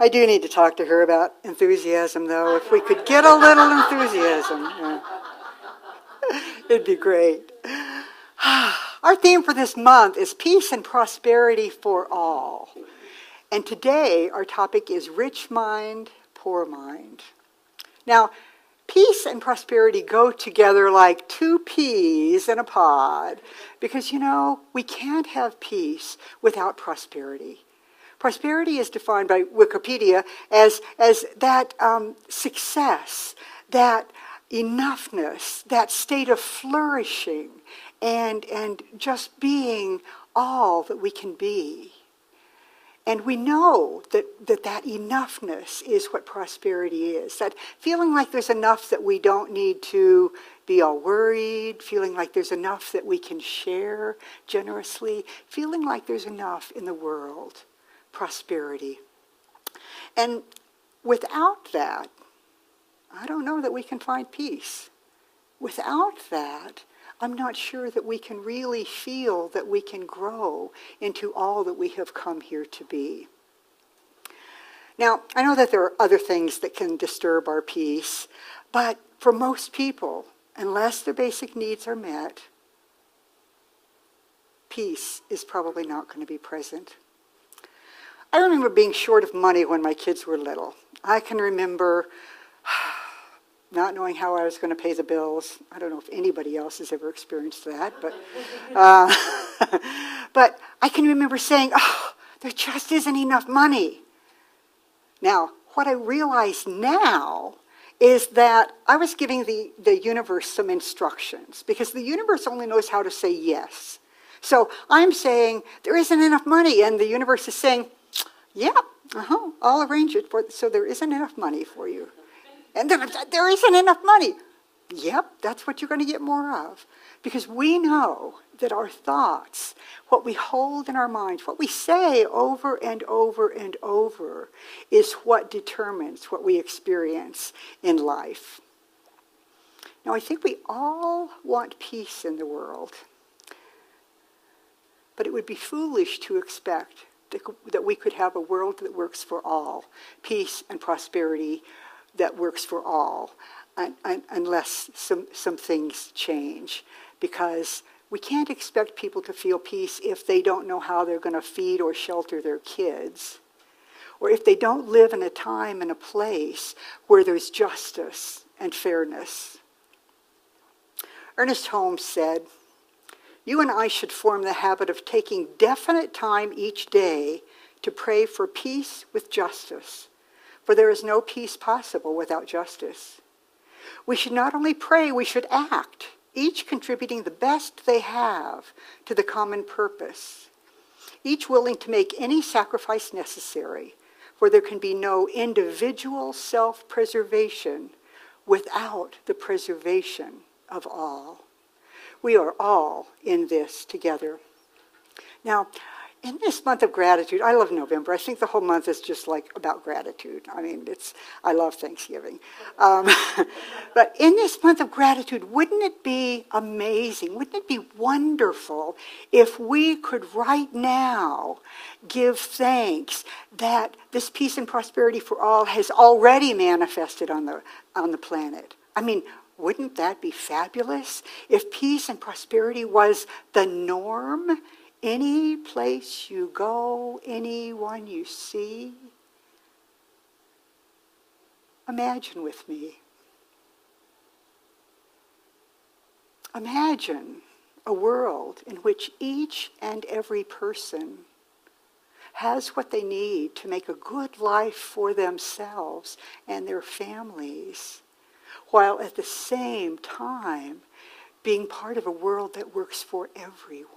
I do need to talk to her about enthusiasm, though. If we could get a little enthusiasm, yeah. It'd be great. Our theme for this month is peace and prosperity for all. And today, our topic is rich mind, poor mind. Now, peace and prosperity go together like two peas in a pod because, we can't have peace without prosperity. Prosperity is defined by Wikipedia as that success, that enough,ness, that state of flourishing, and just being all that we can be. And we know that enough,ness is what prosperity is. That feeling like there's enough that we don't need to be all worried, feeling like there's enough that we can share generously, feeling like there's enough in the world. Prosperity. And without that, I don't know that we can find peace. Without that, I'm not sure that we can really feel that we can grow into all that we have come here to be. Now, I know that there are other things that can disturb our peace, but for most people, unless their basic needs are met, peace is probably not going to be present. I remember being short of money when my kids were little. I can remember not knowing how I was going to pay the bills. I don't know if anybody else has ever experienced that, but but I can remember saying, there just isn't enough money. Now, what I realize now is that I was giving the universe some instructions because the universe only knows how to say yes. So I'm saying, there isn't enough money, and the universe is saying, yeah, I'll arrange it so there isn't enough money for you. And there isn't enough money. Yep, that's what you're going to get more of. Because we know that our thoughts, what we hold in our minds, what we say over and over and over, is what determines what we experience in life. Now, I think we all want peace in the world. But it would be foolish to expect that we could have a world that works for all, peace and prosperity that works for all, unless some things change. Because we can't expect people to feel peace if they don't know how they're going to feed or shelter their kids, or if they don't live in a time and a place where there's justice and fairness. Ernest Holmes said, "You and I should form the habit of taking definite time each day to pray for peace with justice, for there is no peace possible without justice. We should not only pray, we should act, each contributing the best they have to the common purpose, each willing to make any sacrifice necessary, for there can be no individual self-preservation without the preservation of all." We are all in this together. Now, in this month of gratitude, I love November. I think the whole month is just like about gratitude. I mean, I love Thanksgiving. But in this month of gratitude, wouldn't it be amazing, wouldn't it be wonderful if we could right now give thanks that this peace and prosperity for all has already manifested on the planet? I mean, wouldn't that be fabulous if peace and prosperity was the norm? Any place you go, anyone you see. Imagine with me. Imagine a world in which each and every person has what they need to make a good life for themselves and their families, while at the same time being part of a world that works for everyone.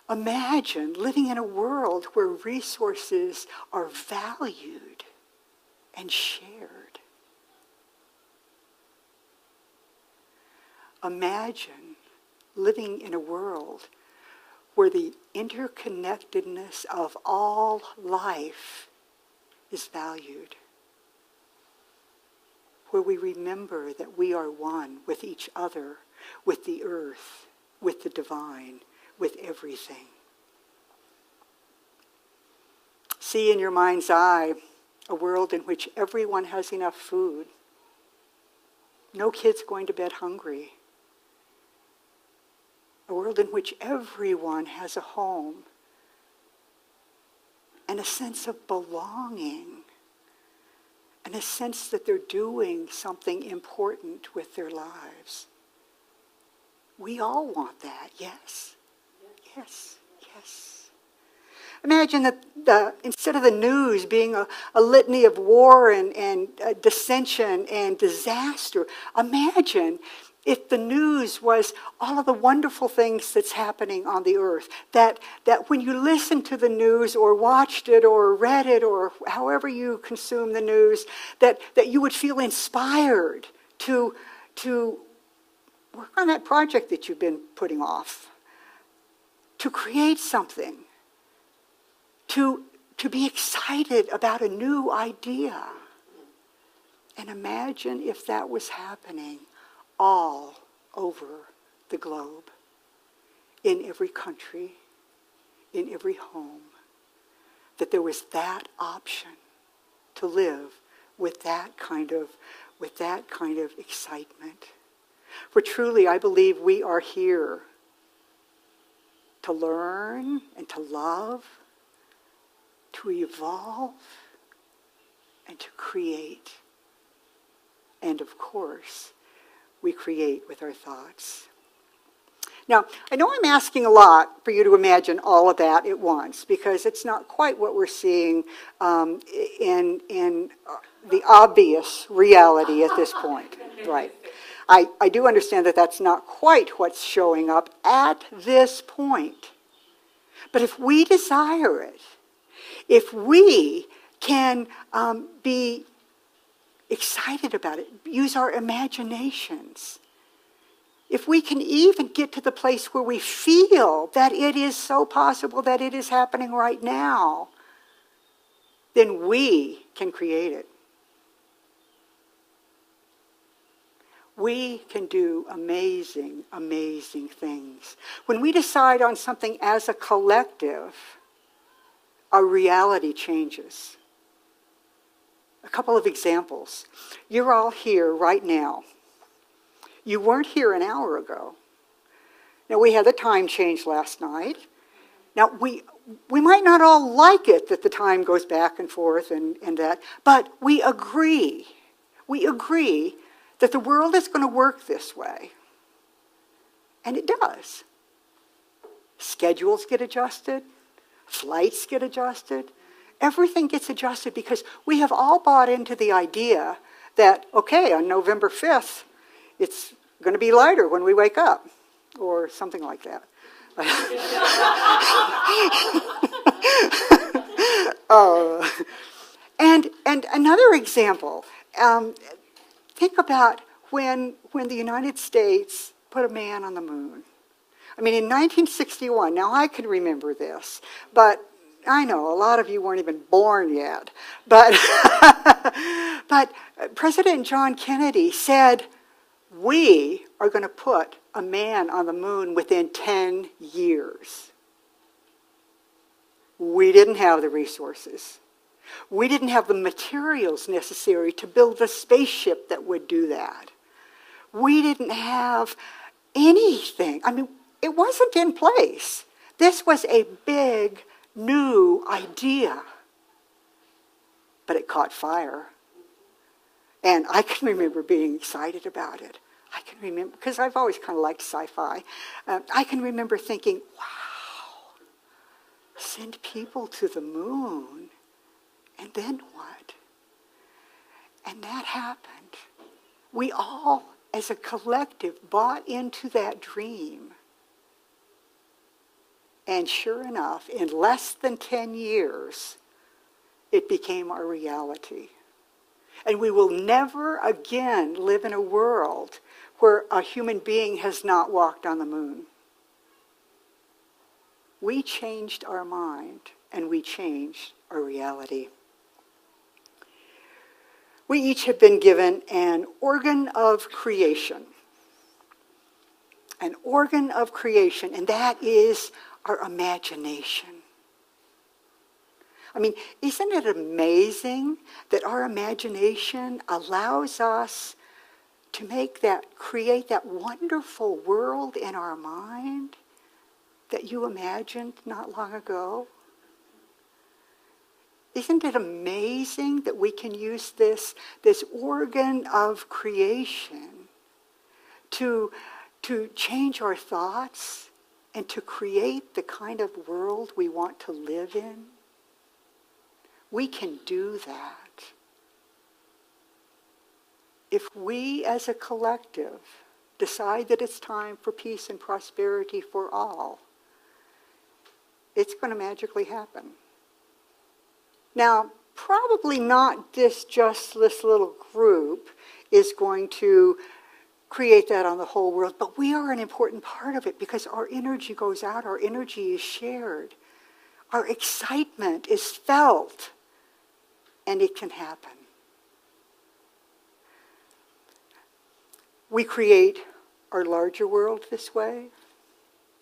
Imagine living in a world where resources are valued and shared. Imagine living in a world where the interconnectedness of all life is valued, where we remember that we are one with each other, with the earth, with the divine, with everything. see in your mind's eye a world in which everyone has enough food. No kids going to bed hungry. A world in which everyone has a home and a sense of belonging and a sense that they're doing something important with their lives. We all want that, yes? Yes, yes. Imagine that instead of the news being a litany of war and dissension and disaster, imagine if the news was all of the wonderful things that's happening on the earth. That when you listened to the news or watched it or read it or however you consume the news, that you would feel inspired to work on that project that you've been putting off, to create something, to be excited about a new idea. And imagine if that was happening all over the globe, in every country, in every home, that there was that option to live with that kind of excitement. For truly, I believe we are here to learn and to love, to evolve, and to create. And of course, we create with our thoughts. Now, I know I'm asking a lot for you to imagine all of that at once, because it's not quite what we're seeing in the obvious reality at this point, right? I do understand that that's not quite what's showing up at this point. But if we desire it, if we can be excited about it, use our imaginations, if we can even get to the place where we feel that it is so possible that it is happening right now, then we can create it. We can do amazing, amazing things. When we decide on something as a collective, our reality changes. A couple of examples. You're all here right now. You weren't here an hour ago. Now, we had the time change last night. Now, we might not all like it that the time goes back and forth and that, but we agree. We agree that the world is going to work this way. And it does. Schedules get adjusted. Flights get adjusted. Everything gets adjusted because we have all bought into the idea that, okay, on November 5th, it's going to be lighter when we wake up, or something like that. And another example, think about when the United States put a man on the moon. I mean, in 1961, now I can remember this, but I know a lot of you weren't even born yet. But, but President John Kennedy said, we are going to put a man on the moon within 10 years. We didn't have the resources. We didn't have the materials necessary to build the spaceship that would do that. We didn't have anything. I mean, it wasn't in place. This was a big, new idea. But it caught fire. And I can remember being excited about it. I can remember, because I've always kind of liked sci-fi. I can remember thinking, wow, send people to the moon, and then what? And that happened. We all, as a collective, bought into that dream. And sure enough, in less than 10 years, it became our reality. And we will never again live in a world where a human being has not walked on the moon. We changed our mind, and we changed our reality. We each have been given an organ of creation. An organ of creation, and that is our imagination. I mean, isn't it amazing that our imagination allows us to create that wonderful world in our mind that you imagined not long ago? Isn't it amazing that we can use this organ of creation to change our thoughts and to create the kind of world we want to live in? We can do that. If we as a collective decide that it's time for peace and prosperity for all, it's going to magically happen. Now, probably not just this little group is going to create that on the whole world, but we are an important part of it because our energy goes out, our energy is shared, our excitement is felt, and it can happen. We create our larger world this way.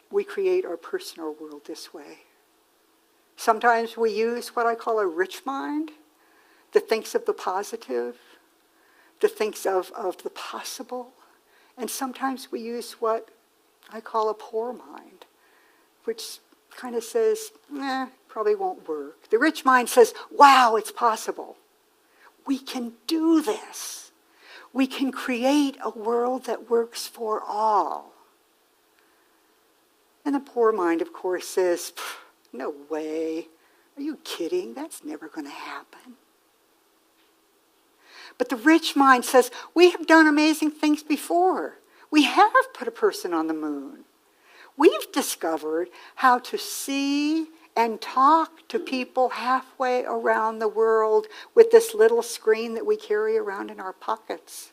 We create our personal world this way. Sometimes we use what I call a rich mind that thinks of the positive, that thinks of the possible. And sometimes we use what I call a poor mind, which kind of says, probably won't work. The rich mind says, wow, it's possible. We can do this. We can create a world that works for all. And the poor mind, of course, says, no way. Are you kidding? That's never going to happen. But the rich mind says, we have done amazing things before. We have put a person on the moon. We've discovered how to see and talk to people halfway around the world with this little screen that we carry around in our pockets.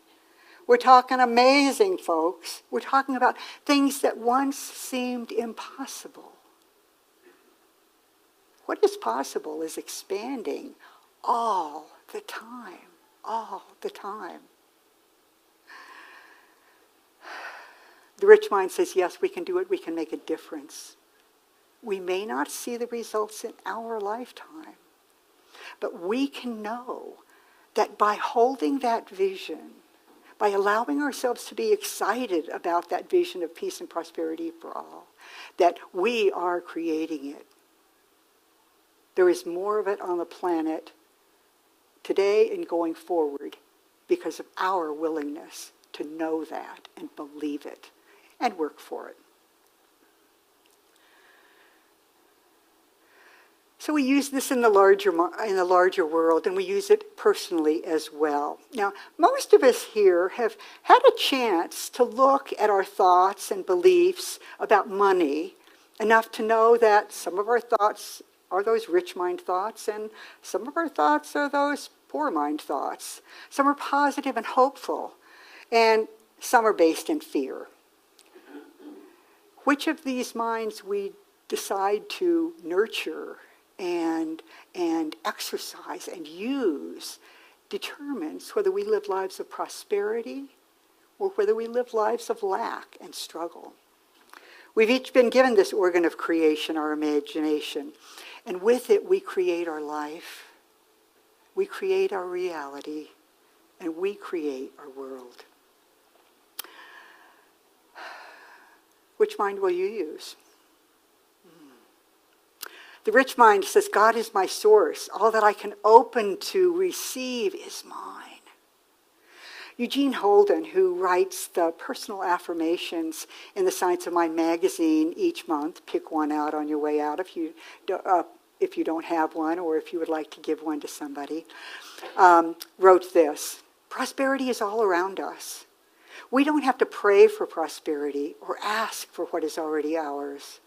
We're talking amazing, folks. We're talking about things that once seemed impossible. What is possible is expanding all the time, all the time. The rich mind says, yes, we can do it, we can make a difference. We may not see the results in our lifetime, but we can know that by holding that vision, by allowing ourselves to be excited about that vision of peace and prosperity for all, that we are creating it. There is more of it on the planet today and going forward because of our willingness to know that and believe it and work for it. So we use this in the larger world, and we use it personally as well. Now, most of us here have had a chance to look at our thoughts and beliefs about money enough to know that some of our thoughts are those rich mind thoughts, and some of our thoughts are those poor mind thoughts. Some are positive and hopeful, and some are based in fear. Which of these minds we decide to nurture and exercise and use determines whether we live lives of prosperity or whether we live lives of lack and struggle. We've each been given this organ of creation, our imagination, and with it we create our life, we create our reality, and we create our world. Which mind will you use? The rich mind says, God is my source. All that I can open to receive is mine. Eugene Holden, who writes the personal affirmations in the Science of Mind magazine each month, pick one out on your way out if you don't have one or if you would like to give one to somebody, wrote this: prosperity is all around us. We don't have to pray for prosperity or ask for what is already ours.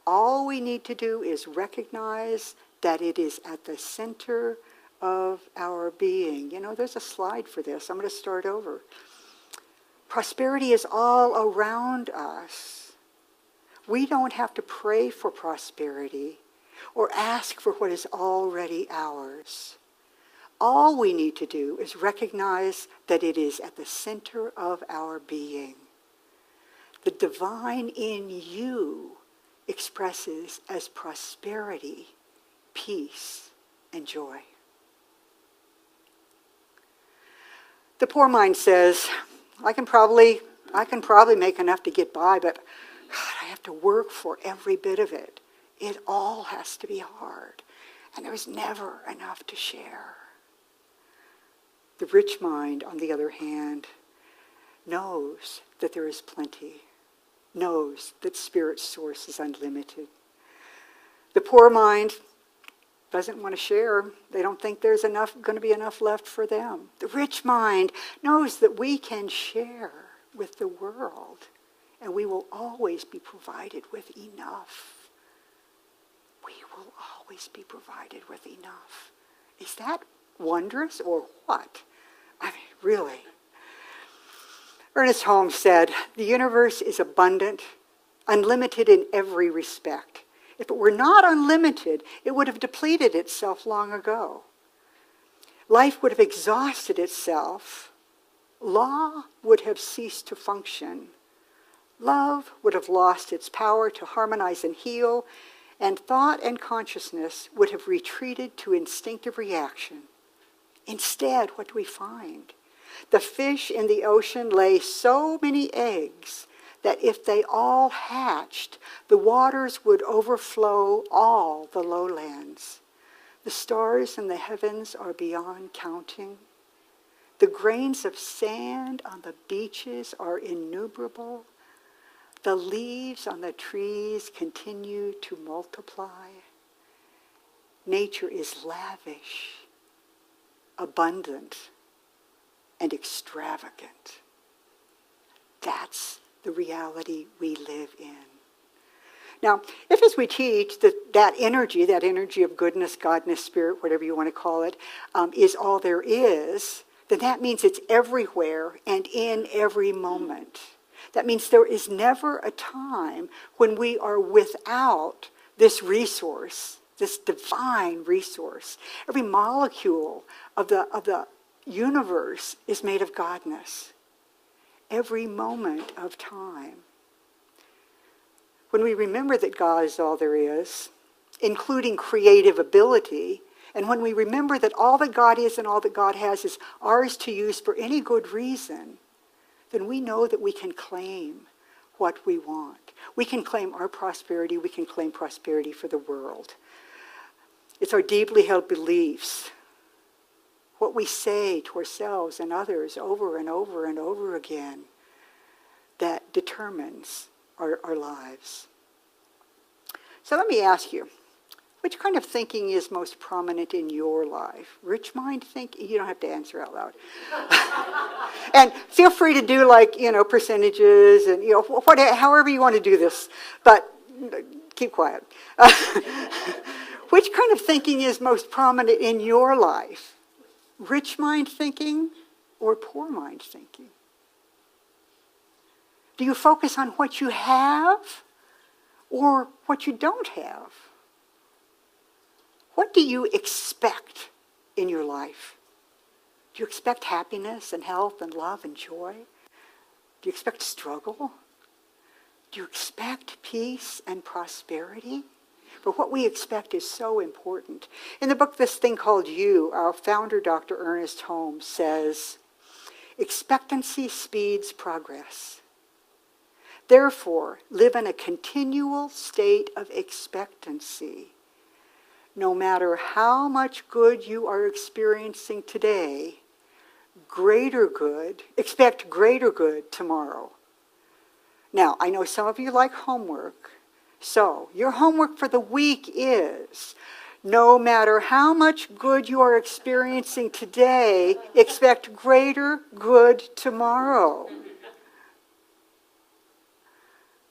All we need to do is recognize that it is at the center of our being. You know, there's a slide for this. I'm going to start over. Prosperity is all around us. We don't have to pray for prosperity or ask for what is already ours. All we need to do is recognize that it is at the center of our being. The divine in you expresses as prosperity, peace, and joy. The poor mind says, I can probably make enough to get by, but God, I have to work for every bit of it. It all has to be hard, and there's never enough to share. The rich mind, on the other hand, knows that there is plenty, knows that Spirit's source is unlimited. The poor mind doesn't want to share. They don't think there's going to be enough left for them. The rich mind knows that we can share with the world, and we will always be provided with enough. We will always be provided with enough. Is that wondrous or what? I mean, really. Ernest Holmes said, the universe is abundant, unlimited in every respect. If it were not unlimited, it would have depleted itself long ago. Life would have exhausted itself. Law would have ceased to function. Love would have lost its power to harmonize and heal, and thought and consciousness would have retreated to instinctive reaction. Instead, what do we find? The fish in the ocean lay so many eggs that if they all hatched, the waters would overflow all the lowlands. The stars in the heavens are beyond counting. The grains of sand on the beaches are innumerable. The leaves on the trees continue to multiply. Nature is lavish, abundant, and extravagant. That's the reality we live in. Now, if as we teach that energy of goodness, godness, spirit, whatever you want to call it, is all there is, then that means it's everywhere and in every moment. That means there is never a time when we are without this resource, this divine resource. Every molecule of the universe is made of godness. Every moment of time. When we remember that God is all there is, including creative ability, and when we remember that all that God is and all that God has is ours to use for any good reason, then we know that we can claim what we want. We can claim our prosperity. We can claim prosperity for the world. It's our deeply held beliefs, what we say to ourselves and others over and over and over again, that determines our lives. So let me ask you, which kind of thinking is most prominent in your life? Rich mind thinking? You don't have to answer out loud. And feel free to do percentages and however you want to do this, but keep quiet. Which kind of thinking is most prominent in your life? Rich mind thinking or poor mind thinking? Do you focus on what you have or what you don't have? What do you expect in your life? Do you expect happiness and health and love and joy? Do you expect struggle? Do you expect peace and prosperity? But what we expect is so important. In the book, This Thing Called You, our founder, Dr. Ernest Holmes, says, expectancy speeds progress. Therefore, live in a continual state of expectancy. No matter how much good you are experiencing today, expect greater good tomorrow. Now, I know some of you like homework. So, your homework for the week is, no matter how much good you are experiencing today, expect greater good tomorrow.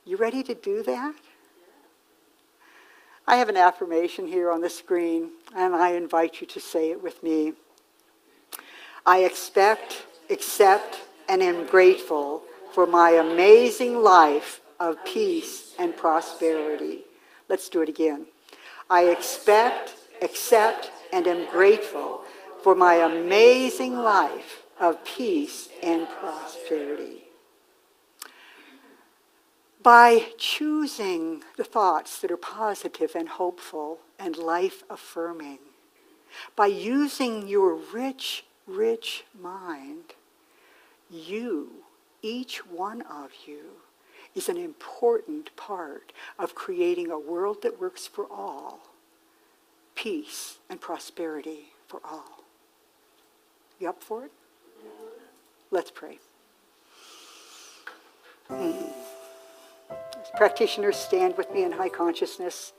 You ready to do that? I have an affirmation here on the screen, and I invite you to say it with me. I expect, accept, and am grateful for my amazing life of peace and prosperity. Let's do it again. I expect, accept, and am grateful for my amazing life of peace and prosperity. By choosing the thoughts that are positive and hopeful and life-affirming, By using your rich, rich mind, you, each one of you, is an important part of creating a world that works for all, peace and prosperity for all. You up for it? Let's pray. As practitioners, stand with me in high consciousness,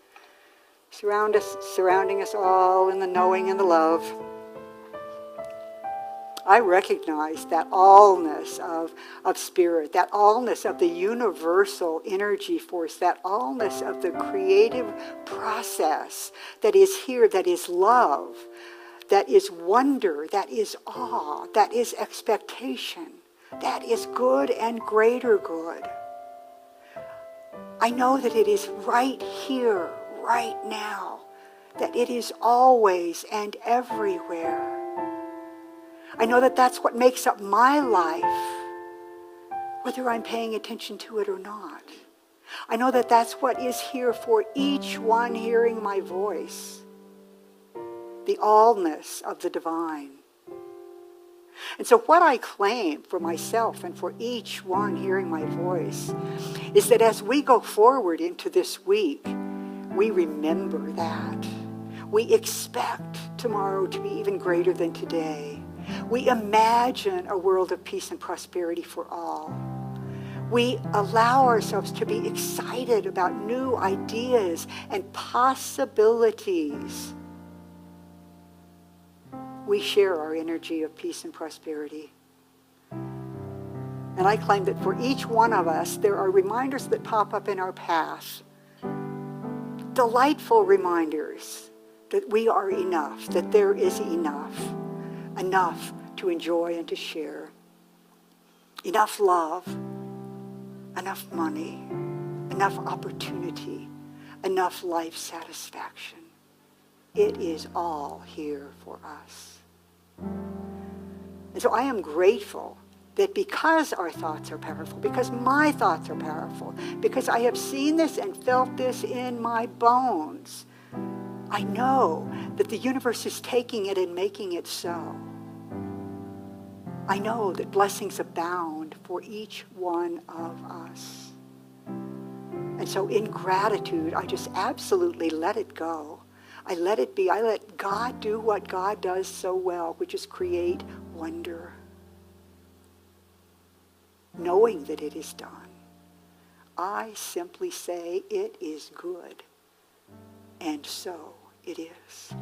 surrounding us all in the knowing and the love. I recognize that allness of spirit, that allness of the universal energy force, that allness of the creative process that is here, that is love, that is wonder, that is awe, that is expectation, that is good and greater good. I know that it is right here, right now, that it is always and everywhere. I know that that's what makes up my life, whether I'm paying attention to it or not. I know that that's what is here for each one hearing my voice, the allness of the divine. And so what I claim for myself and for each one hearing my voice is that as we go forward into this week, we remember that. We expect tomorrow to be even greater than today. We imagine a world of peace and prosperity for all. We allow ourselves to be excited about new ideas and possibilities. We share our energy of peace and prosperity. And I claim that for each one of us, there are reminders that pop up in our path. Delightful reminders that we are enough, that there is enough to enjoy and to share. Enough love, enough money, enough opportunity, enough life satisfaction. It is all here for us. And so I am grateful that because our thoughts are powerful, because my thoughts are powerful, because I have seen this and felt this in my bones, I know that the universe is taking it and making it so. I know that blessings abound for each one of us. And so in gratitude, I just absolutely let it go. I let it be. I let God do what God does so well, which is create wonder. Knowing that it is done, I simply say it is good. And so it is.